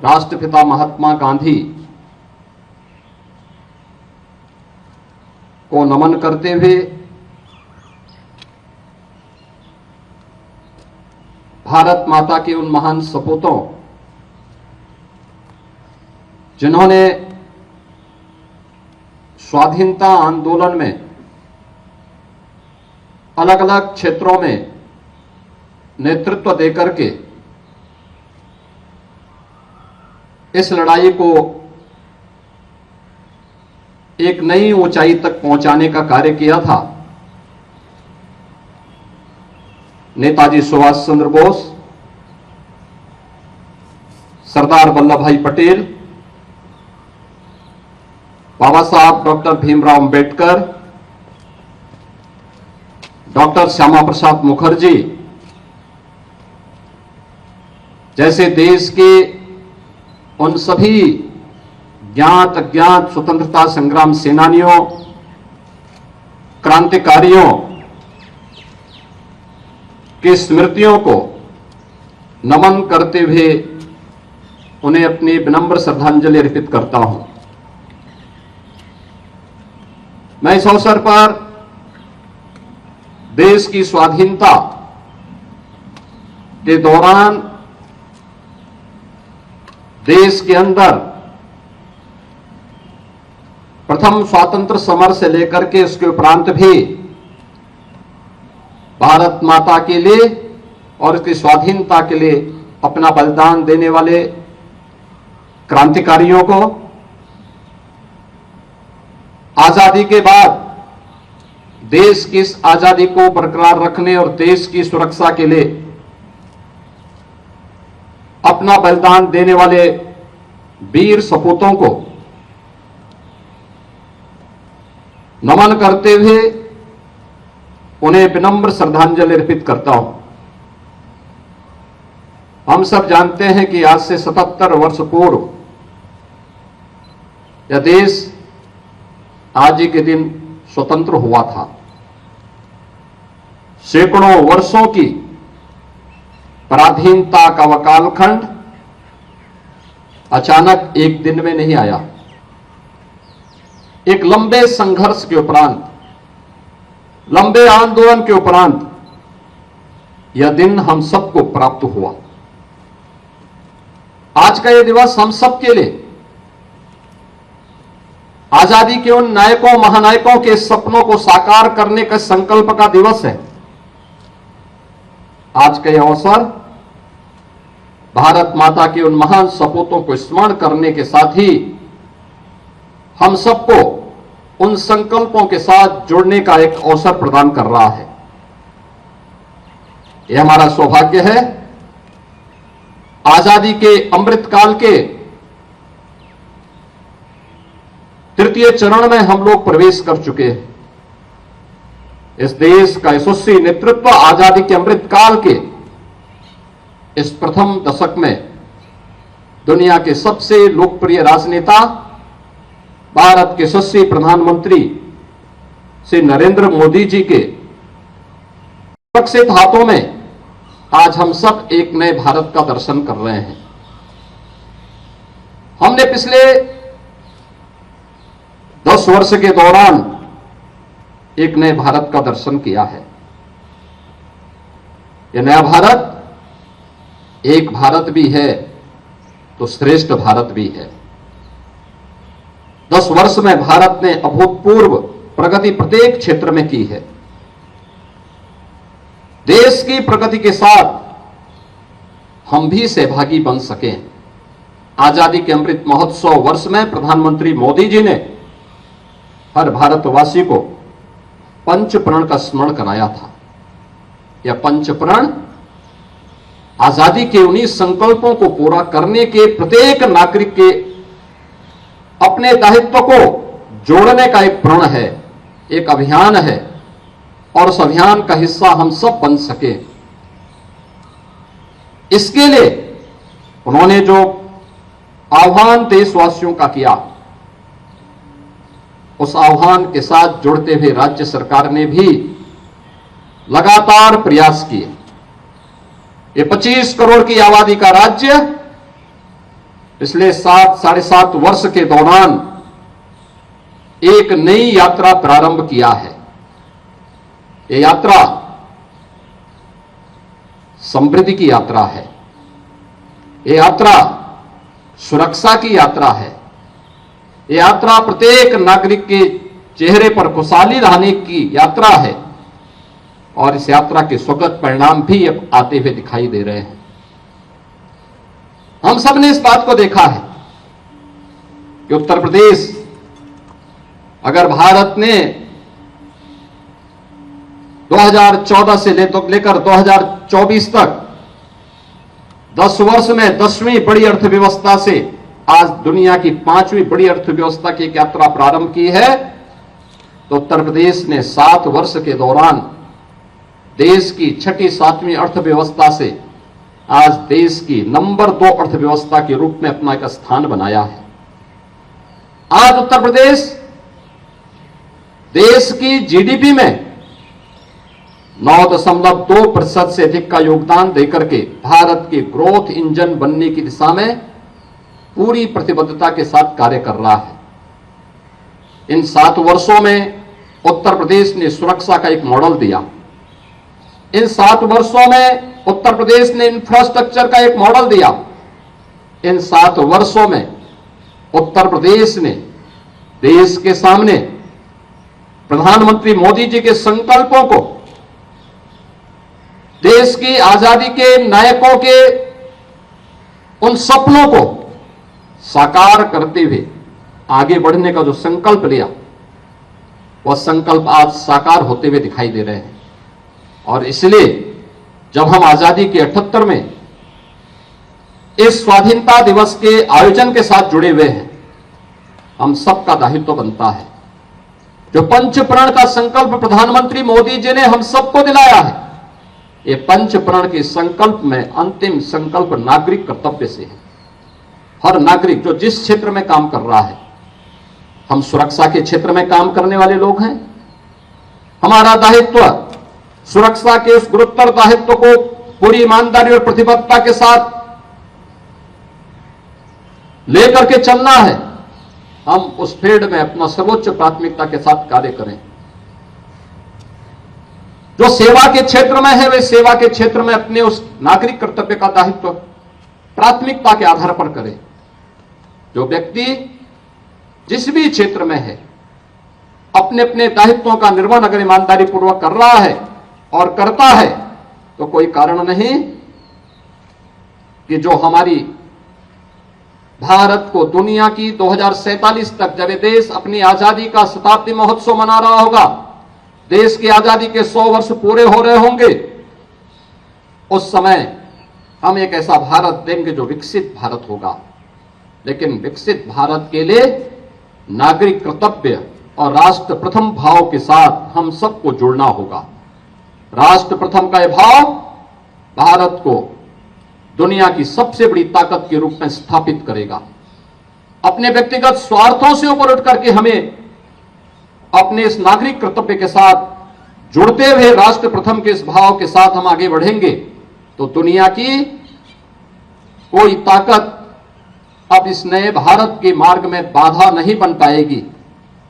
राष्ट्रपिता महात्मा गांधी को नमन करते हुए भारत माता के उन महान सपूतों जिन्होंने स्वाधीनता आंदोलन में अलग अलग क्षेत्रों में नेतृत्व देकर के इस लड़ाई को एक नई ऊंचाई तक पहुंचाने का कार्य किया था, नेताजी सुभाष चंद्र बोस, सरदार वल्लभ भाई पटेल, बाबा साहब डॉक्टर भीमराव अंबेडकर, डॉक्टर श्यामा प्रसाद मुखर्जी जैसे देश के उन सभी ज्ञात अज्ञात स्वतंत्रता संग्राम सेनानियों, क्रांतिकारियों की स्मृतियों को नमन करते हुए उन्हें अपनी विनम्र श्रद्धांजलि अर्पित करता हूं। मैं इस अवसर पर देश की स्वाधीनता के दौरान देश के अंदर प्रथम स्वातंत्र समर से लेकर के उसके उपरांत भी भारत माता के लिए और उसकी स्वाधीनता के लिए अपना बलिदान देने वाले क्रांतिकारियों को, आजादी के बाद देश की इस आजादी को बरकरार रखने और देश की सुरक्षा के लिए अपना बलिदान देने वाले वीर सपूतों को नमन करते हुए उन्हें विनम्र श्रद्धांजलि अर्पित करता हूं। हम सब जानते हैं कि आज से 77 वर्ष पूर्व यह देश आज ही के दिन स्वतंत्र हुआ था। सैकड़ों वर्षों की पराधीनता का वकालखंड अचानक एक दिन में नहीं आया। एक लंबे संघर्ष के उपरांत, लंबे आंदोलन के उपरांत यह दिन हम सबको प्राप्त हुआ। आज का यह दिवस हम सबके लिए आजादी के उन नायकों महानायकों के सपनों को साकार करने का संकल्प का दिवस है। आज का यह अवसर भारत माता के उन महान सपूतों को स्मरण करने के साथ ही हम सबको उन संकल्पों के साथ जुड़ने का एक अवसर प्रदान कर रहा है। यह हमारा सौभाग्य है। आजादी के अमृतकाल के तृतीय चरण में हम लोग प्रवेश कर चुके हैं। इस देश का यशस्वी नेतृत्व आजादी के अमृतकाल के इस प्रथम दशक में दुनिया के सबसे लोकप्रिय राजनेता, भारत के यशस्वी प्रधानमंत्री श्री नरेंद्र मोदी जी के सुरक्षित हाथों में आज हम सब एक नए भारत का दर्शन कर रहे हैं। हमने पिछले 10 वर्ष के दौरान एक नए भारत का दर्शन किया है। यह नया भारत एक भारत भी है तो श्रेष्ठ भारत भी है। 10 वर्ष में भारत ने अभूतपूर्व प्रगति प्रत्येक क्षेत्र में की है। देश की प्रगति के साथ हम भी सहभागी बन सकें। आजादी के अमृत महोत्सव वर्ष में प्रधानमंत्री मोदी जी ने हर भारतवासी को पंचप्रण का स्मरण कराया था। यह पंचप्रण आजादी के उन्हीं संकल्पों को पूरा करने के प्रत्येक नागरिक के अपने दायित्व को जोड़ने का एक प्रण है, एक अभियान है और उस अभियान का हिस्सा हम सब बन सके। इसके लिए उन्होंने जो आह्वान देशवासियों का किया, उस आह्वान के साथ जुड़ते हुए राज्य सरकार ने भी लगातार प्रयास किए। ये 25 करोड़ की आबादी का राज्य पिछले 7-7.5 वर्ष के दौरान एक नई यात्रा प्रारंभ किया है। ये यात्रा समृद्धि की यात्रा है। ये यात्रा सुरक्षा की यात्रा है। ये यात्रा प्रत्येक नागरिक के चेहरे पर खुशहाली लाने की यात्रा है और इस यात्रा के स्वगत परिणाम भी अब आते हुए दिखाई दे रहे हैं। हम सब ने इस बात को देखा है कि उत्तर प्रदेश अगर भारत ने 2014 से लेकर 2024 तक 10 वर्ष में 10वीं बड़ी अर्थव्यवस्था से आज दुनिया की 5वीं बड़ी अर्थव्यवस्था की एक यात्रा प्रारंभ की है, तो उत्तर प्रदेश ने 7 वर्ष के दौरान देश की 6ठी-7वीं अर्थव्यवस्था से आज देश की नंबर 2 अर्थव्यवस्था के रूप में अपना एक स्थान बनाया है। आज उत्तर प्रदेश देश की जीडीपी में 9.2% से अधिक का योगदान देकर के भारत के ग्रोथ इंजन बनने की दिशा में पूरी प्रतिबद्धता के साथ कार्य कर रहा है। इन 7 वर्षों में उत्तर प्रदेश ने सुरक्षा का एक मॉडल दिया। इन 7 वर्षों में उत्तर प्रदेश ने इंफ्रास्ट्रक्चर का एक मॉडल दिया। इन 7 वर्षों में उत्तर प्रदेश ने देश के सामने प्रधानमंत्री मोदी जी के संकल्पों को, देश की आजादी के नायकों के उन सपनों को साकार करते हुए आगे बढ़ने का जो संकल्प लिया, वह संकल्प आज साकार होते हुए दिखाई दे रहे हैं। और इसलिए जब हम आजादी के 78 में इस स्वाधीनता दिवस के आयोजन के साथ जुड़े हुए हैं, हम सबका दायित्व बनता है। जो पंचप्रण का संकल्प प्रधानमंत्री मोदी जी ने हम सबको दिलाया है, ये पंचप्रण के संकल्प में अंतिम संकल्प नागरिक कर्तव्य से है। हर नागरिक जो जिस क्षेत्र में काम कर रहा है, हम सुरक्षा के क्षेत्र में काम करने वाले लोग हैं, हमारा दायित्व सुरक्षा के उस गुरुतर दायित्व को पूरी ईमानदारी और प्रतिबद्धता के साथ लेकर के चलना है। हम उस फील्ड में अपना सर्वोच्च प्राथमिकता के साथ कार्य करें। जो सेवा के क्षेत्र में है, वे सेवा के क्षेत्र में अपने उस नागरिक कर्तव्य का दायित्व प्राथमिकता के आधार पर करें। जो व्यक्ति जिस भी क्षेत्र में है, अपने अपने दायित्वों का निर्वहन अगर ईमानदारी पूर्वक कर रहा है और करता है, तो कोई कारण नहीं कि जो हमारी भारत को दुनिया की 2047 तक, जब ये देश अपनी आजादी का शताब्दी महोत्सव मना रहा होगा, देश की आजादी के 100 वर्ष पूरे हो रहे होंगे, उस समय हम एक ऐसा भारत देंगे जो विकसित भारत होगा। लेकिन विकसित भारत के लिए नागरिक कर्तव्य और राष्ट्र प्रथम भाव के साथ हम सबको जुड़ना होगा। राष्ट्र प्रथम का यह भाव भारत को दुनिया की सबसे बड़ी ताकत के रूप में स्थापित करेगा। अपने व्यक्तिगत स्वार्थों से ऊपर उठ करके हमें अपने इस नागरिक कर्तव्य के साथ जुड़ते हुए राष्ट्र प्रथम के इस भाव के साथ हम आगे बढ़ेंगे, तो दुनिया की कोई ताकत अब इस नए भारत के मार्ग में बाधा नहीं बन पाएगी।